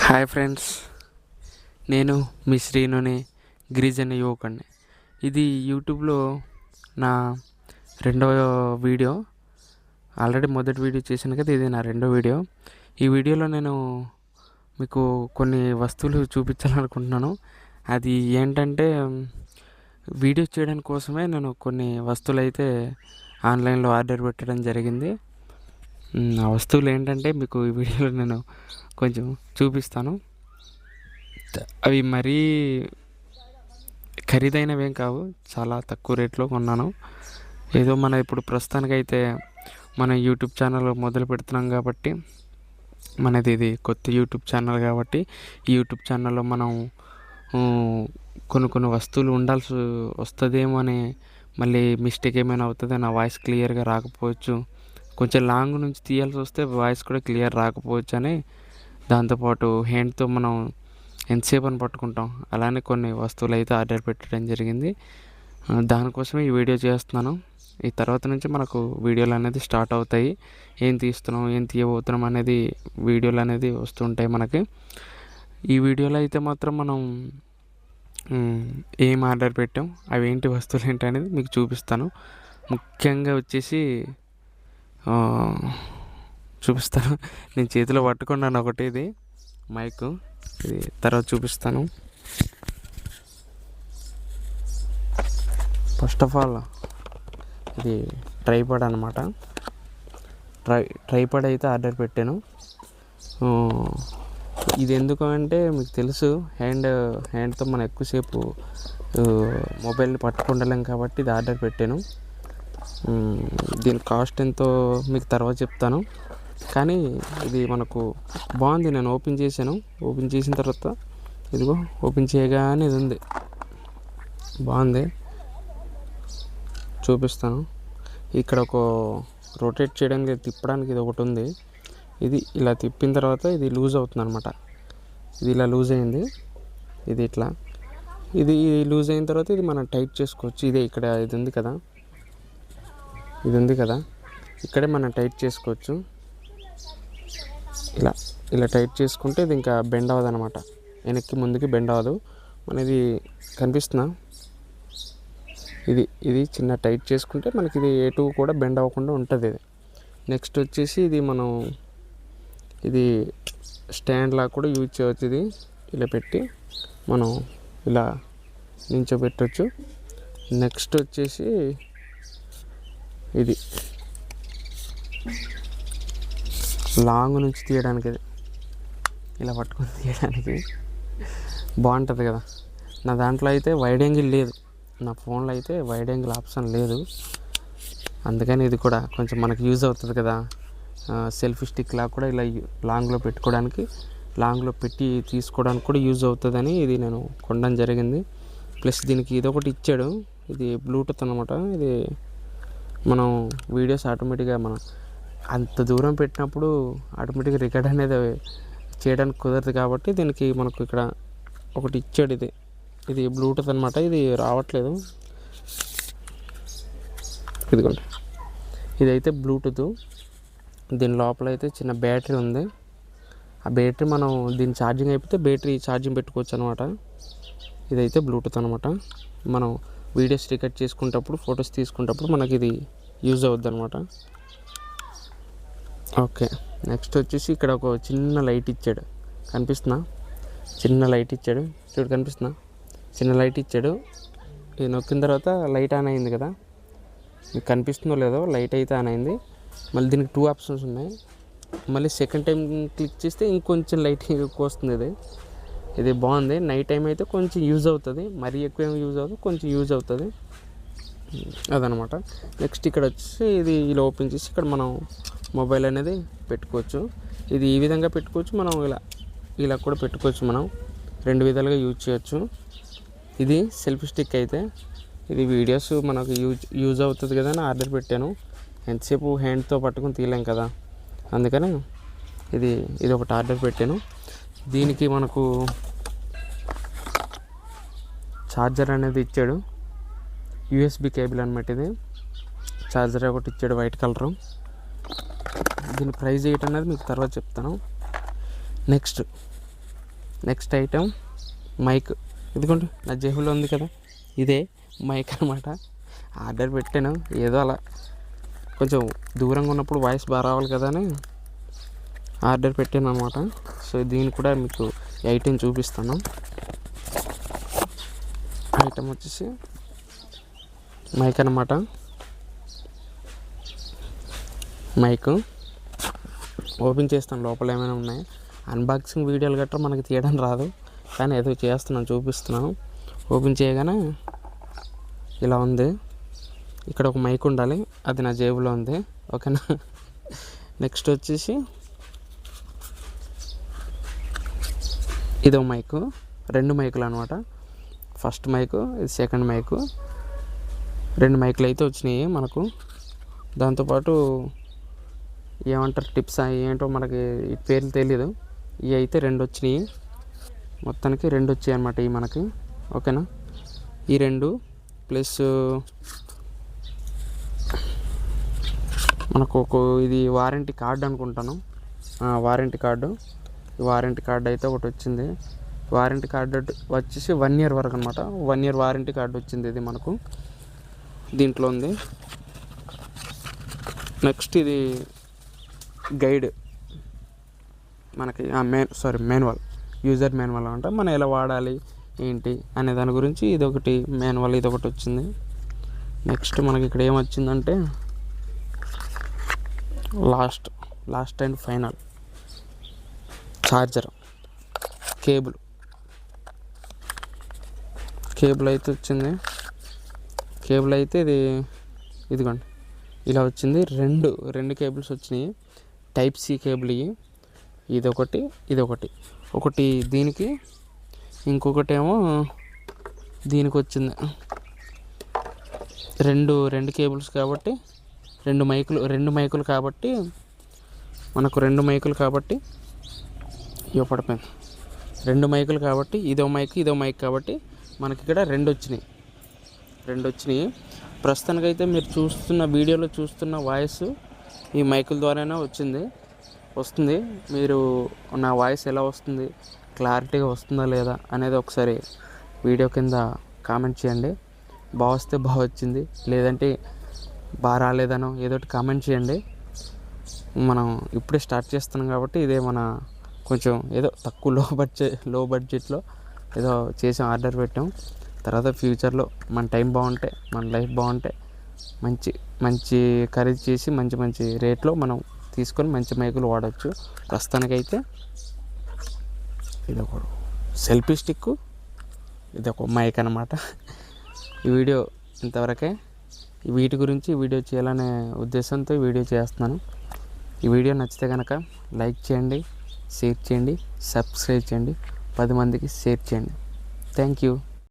Hi friends, నేను మీ శ్రీనుని గిరిజన యువకుడిని. ఇది యూట్యూబ్లో నా రెండవ వీడియో. ఆల్రెడీ మొదటి వీడియో చేశాను కదా, ఇది నా రెండో వీడియో. ఈ వీడియోలో నేను మీకు కొన్ని వస్తువులు చూపించాలనుకుంటున్నాను. అది ఏంటంటే, వీడియో చేయడానికి కోసమే నేను కొన్ని వస్తువులు అయితే ఆన్లైన్లో ఆర్డర్ పెట్టడం జరిగింది. ఆ వస్తువులు ఏంటంటే మీకు ఈ వీడియోలో నేను కొంచెం చూపిస్తాను. అవి మరీ ఖరీదైనవేం కావు, చాలా తక్కువ రేట్లో కొన్నాను. ఏదో మన ఇప్పుడు ప్రస్తుతానికైతే మన యూట్యూబ్ ఛానల్ మొదలు పెడుతున్నాం కాబట్టి, మనది ఇది కొత్త యూట్యూబ్ ఛానల్ కాబట్టి, ఈ యూట్యూబ్ ఛానల్లో మనం కొన్ని వస్తువులు ఉండాల్సి వస్తుందేమో అని, మళ్ళీ మిస్టేక్ ఏమైనా అవుతుంది, నా వాయిస్ క్లియర్గా రాకపోవచ్చు, కొంచెం లాంగ్ నుంచి తీయాల్సి వస్తే వాయిస్ కూడా క్లియర్ రాకపోవచ్చు అని, దాంతోపాటు హ్యాండ్తో మనం ఎంతసేపు అని పట్టుకుంటాం, అలానే కొన్ని వస్తువులు అయితే ఆర్డర్ పెట్టడం జరిగింది. దానికోసమే ఈ వీడియో చేస్తున్నాను. ఈ తర్వాత నుంచి మనకు వీడియోలు అనేది స్టార్ట్ అవుతాయి. ఏం తీస్తున్నాం, ఏం తీయబోతున్నాం అనేది వీడియోలు అనేది వస్తుంటాయి మనకి. ఈ వీడియోలో అయితే మాత్రం మనం ఏం ఆర్డర్ పెట్టాం, అవి ఏంటి వస్తువులు ఏంటి అనేది మీకు చూపిస్తాను. ముఖ్యంగా వచ్చేసి చూపిస్తాను. నేను చేతిలో పట్టుకున్నాను ఒకటి, ఇది మైక్, ఇది తర్వాత చూపిస్తాను. ఫస్ట్ ఆఫ్ ఆల్ ఇది ట్రైపాడ్ అనమాట. ట్రైపాడ్ అయితే ఆర్డర్ పెట్టాను. ఇది ఎందుకు అంటే మీకు తెలుసు, హ్యాండ్తో మనం ఎక్కువసేపు మొబైల్ని పట్టుకుండలేం కాబట్టి ఇది ఆర్డర్ పెట్టాను. దీని కాస్ట్ ఎంతో మీకు తర్వాత చెప్తాను. కానీ ఇది మనకు బాగుంది. నేను ఓపెన్ చేశాను. ఓపెన్ చేసిన తర్వాత ఇదిగో ఓపెన్ చేయగానే ఇది ఉంది, బాగుంది, చూపిస్తాను. ఇక్కడ ఒక రొటేట్ చేయడానికి, తిప్పడానికి ఇది ఒకటి ఉంది. ఇది ఇలా తిప్పిన తర్వాత ఇది లూజ్ అవుతుంది అనమాట. ఇది ఇలా లూజ్ అయింది, ఇది ఇట్లా, ఇది లూజ్ అయిన తర్వాత ఇది మనం టైట్ చేసుకోవచ్చు. ఇదే ఇక్కడ ఇది ఉంది కదా, ఇది ఉంది కదా, ఇక్కడే మనం టైట్ చేసుకోవచ్చు. ఇలా టైట్ చేసుకుంటే ఇది ఇంకా బెండ్ అవ్వదు అనమాట, వెనక్కి ముందుకి బెండ్ అవ్వదు. మనది కనిపిస్తున్నా, ఇది చిన్న టైట్ చేసుకుంటే మనకి ఇది ఎటు కూడా బెండ్ అవ్వకుండా ఉంటుంది. ఇది నెక్స్ట్ వచ్చేసి ఇది స్టాండ్ లాగా కూడా యూజ్ చేయవచ్చు. ఇది ఇలా పెట్టి మనం ఇలా నించోబెట్టవచ్చు. నెక్స్ట్ వచ్చేసి ఇది లాంగ్ నుంచి తీయడానికి, ఇది ఇలా పట్టుకొని తీయడానికి బాగుంటుంది కదా. నా దాంట్లో అయితే వైడ్ యాంగిల్ లేదు, నా ఫోన్లో అయితే వైడ్ యాంగిల్ ఆప్షన్ లేదు. అందుకని ఇది కూడా కొంచెం మనకు యూజ్ అవుతుంది కదా. సెల్ఫీ స్టిక్ లాగా కూడా ఇలా లాంగ్లో పెట్టుకోవడానికి, లాంగ్లో పెట్టి తీసుకోవడానికి కూడా యూజ్ అవుతుందని ఇది నేను కొనడం జరిగింది. ప్లస్ దీనికి ఇది ఒకటి ఇచ్చాడు, ఇది బ్లూటూత్ అనమాట. ఇది మనం వీడియోస్ ఆటోమేటిక్గా మనం అంత దూరం పెట్టినప్పుడు ఆటోమేటిక్గా రికార్డ్ అనేది చేయడానికి కుదరదు కాబట్టి దీనికి మనకు ఇక్కడ ఒకటి ఇచ్చాడు. ఇది బ్లూటూత్ అనమాట. ఇది రావట్లేదు, ఇదిగోండి, ఇదైతే బ్లూటూత్. దీని లోపల అయితే చిన్న బ్యాటరీ ఉంది. ఆ బ్యాటరీ మనం దీని ఛార్జింగ్ అయిపోతే బ్యాటరీ ఛార్జింగ్ పెట్టుకోవచ్చు అనమాట. ఇదైతే బ్లూటూత్ అనమాట. మనం వీడియోస్ రికార్డ్ చేసుకునేటప్పుడు, ఫొటోస్ తీసుకునేటప్పుడు మనకి ఇది యూజ్ అవుద్ది అనమాట. ఓకే, నెక్స్ట్ వచ్చేసి ఇక్కడ ఒక చిన్న లైట్ ఇచ్చాడు, కనిపిస్తున్నా, చిన్న లైట్ ఇచ్చాడు, చూడు కనిపిస్తున్నా, చిన్న లైట్ ఇచ్చాడు. ఇది నొక్కిన తర్వాత లైట్ ఆన్ అయింది కదా, మీకు కనిపిస్తుందో లేదో, లైట్ అయితే ఆన్ అయింది. మళ్ళీ దీనికి 2 ఆప్షన్స్ ఉన్నాయి. మళ్ళీ సెకండ్ టైం క్లిక్ చేస్తే ఇంకొంచెం లైట్ ఎక్కువ వస్తుంది. ఇది బాగుంది. నైట్ టైం అయితే కొంచెం యూజ్ అవుతుంది, మరీ ఎక్కువ ఏమి యూజ్ అవుతుంది, కొంచెం యూజ్ అవుతుంది, అదనమాట. నెక్స్ట్ ఇక్కడ వచ్చి ఇది ఇలా ఓపెన్ చేసి ఇక్కడ మనం మొబైల్ అనేది పెట్టుకోవచ్చు. ఇది ఈ విధంగా పెట్టుకోవచ్చు, మనం ఇలా కూడా పెట్టుకోవచ్చు. మనం 2 విధాలుగా యూజ్ చేయొచ్చు. ఇది సెల్ఫీ స్టిక్ అయితే, ఇది వీడియోస్ మనకు యూజ్ అవుతుంది కదా అని ఆర్డర్ పెట్టాను. ఎంతసేపు హ్యాండ్తో పట్టుకుని తీయలేం కదా, అందుకని ఇది ఒకటి ఆర్డర్ పెట్టాను. దీనికి మనకు ఛార్జర్ అనేది ఇచ్చాడు, యూఎస్బి కేబుల్ అనమాట. ఇది ఛార్జర్ ఒకటి ఇచ్చాడు, వైట్ కలరు. దీని ప్రైస్ ఏంటి అనేది మీకు తర్వాత చెప్తాను. Next next item mic. ఇదిగోండి నా జేబులో ఉంది కదా, ఇదే మైక్ అనమాట. ఆర్డర్ పెట్టాను, ఏదో అలా కొంచెం దూరంగా ఉన్నప్పుడు వాయిస్ బాగా రావాలి కదా అని ఆర్డర్ పెట్టాను అనమాట. సో దీన్ని కూడా మీకు ఐటెం చూపిస్తాను. ఐటెం వచ్చేసి మైక్ అనమాట. మైక్ ఓపెన్ చేస్తాను, లోపల ఏమైనా ఉన్నాయి. అన్బాక్సింగ్ వీడియోలు గట్రా మనకి తీయడం రాదు, కానీ ఏదో చేస్తున్నాను, చూపిస్తున్నాను. ఓపెన్ చేయగానే ఇలా ఉంది. ఇక్కడ ఒక మైక్ ఉండాలి, అది నా జేబులో ఉంది. ఓకేనా. నెక్స్ట్ వచ్చేసి ఇదో మైకు, 2 మైకులు అనమాట. ఫస్ట్ మైకు, ఇది సెకండ్ మైకు. 2 మైకులు అయితే వచ్చినాయి మనకు. దాంతోపాటు ఏమంటారు టిప్స్ ఏంటో మనకి పేర్లు తెలీదు. ఇవి అయితే 2 వచ్చినాయి, మొత్తానికి 2 వచ్చాయి అన్నమాట ఇవి మనకి. ఓకేనా. ఈ 2 ప్లస్ మనకు ఇది వారంటీ కార్డు అనుకుంటాను. వారంటీ కార్డు, ఈ వారంటీ కార్డు అయితే ఒకటి వచ్చింది. వారంటీ కార్డు వచ్చేసి 1 ఇయర్ వరకు అనమాట. 1 ఇయర్ వారంటీ కార్డు వచ్చింది ఇది మనకు, దీంట్లో ఉంది. నెక్స్ట్ ఇది గైడ్ మనకి, మాన్యువల్, యూజర్ మాన్యువల్ అంట. మనం ఎలా వాడాలి ఏంటి అనే దాని గురించి ఇదొకటి మాన్యువల్, ఇదొకటి వచ్చింది. నెక్స్ట్ మనకి ఇక్కడ ఏమొచ్చిందంటే last and final charger, cable అయితే వచ్చింది. కేబుల్ అయితే ఇదిగోండి ఇలా వచ్చింది. రెండు కేబుల్స్ వచ్చినాయి, టైప్ సి కేబుల్. ఇదొకటి, ఒకటి దీనికి, ఇంకొకటి ఏమో దీనికి వచ్చింది. రెండు కేబుల్స్ కాబట్టి, రెండు మైకులు కాబట్టి మనకు 2 మైకులు కాబట్టి పడిపోయింది. 2 మైకులు కాబట్టి ఇదో మైక్ కాబట్టి మనకి ఇక్కడ 2 వచ్చినాయి. ప్రస్తుతానికైతే మీరు వీడియోలో చూస్తున్న వాయిస్ ఈ మైకుల ద్వారానే వస్తుంది. మీరు నా వాయిస్ ఎలా వస్తుంది, క్లారిటీగా వస్తుందా లేదా అనేది ఒకసారి వీడియో కింద కామెంట్ చేయండి. బాగా వస్తే బాగా వచ్చింది, లేదంటే బాగా రాలేదనో ఏదో ఒకటి కామెంట్ చేయండి. మనం ఇప్పుడే స్టార్ట్ చేస్తున్నాం కాబట్టి ఇదే మన కొంచెం ఏదో తక్కువ లో బడ్జెట్లో ఏదో చేసాం, ఆర్డర్ పెట్టాం. తర్వాత ఫ్యూచర్లో మన టైం బాగుంటే, మన లైఫ్ బాగుంటే మంచి ఖరీదు చేసి మంచి రేట్లో మనం తీసుకొని మంచి మైకులు వాడచ్చు. ప్రస్తుతానికైతే ఇదొక సెల్ఫీ స్టిక్, ఇదొక మైక్ అనమాట. ఈ వీడియో ఇంతవరకే. వీటి గురించి వీడియో చేయాలనే ఉద్దేశంతో వీడియో చేస్తున్నాను. ఈ వీడియో నచ్చితే కనుక లైక్ చేయండి, షేర్ చేయండి, సబ్స్క్రైబ్ చేయండి, 10 మందికి షేర్ చేయండి. Thank you.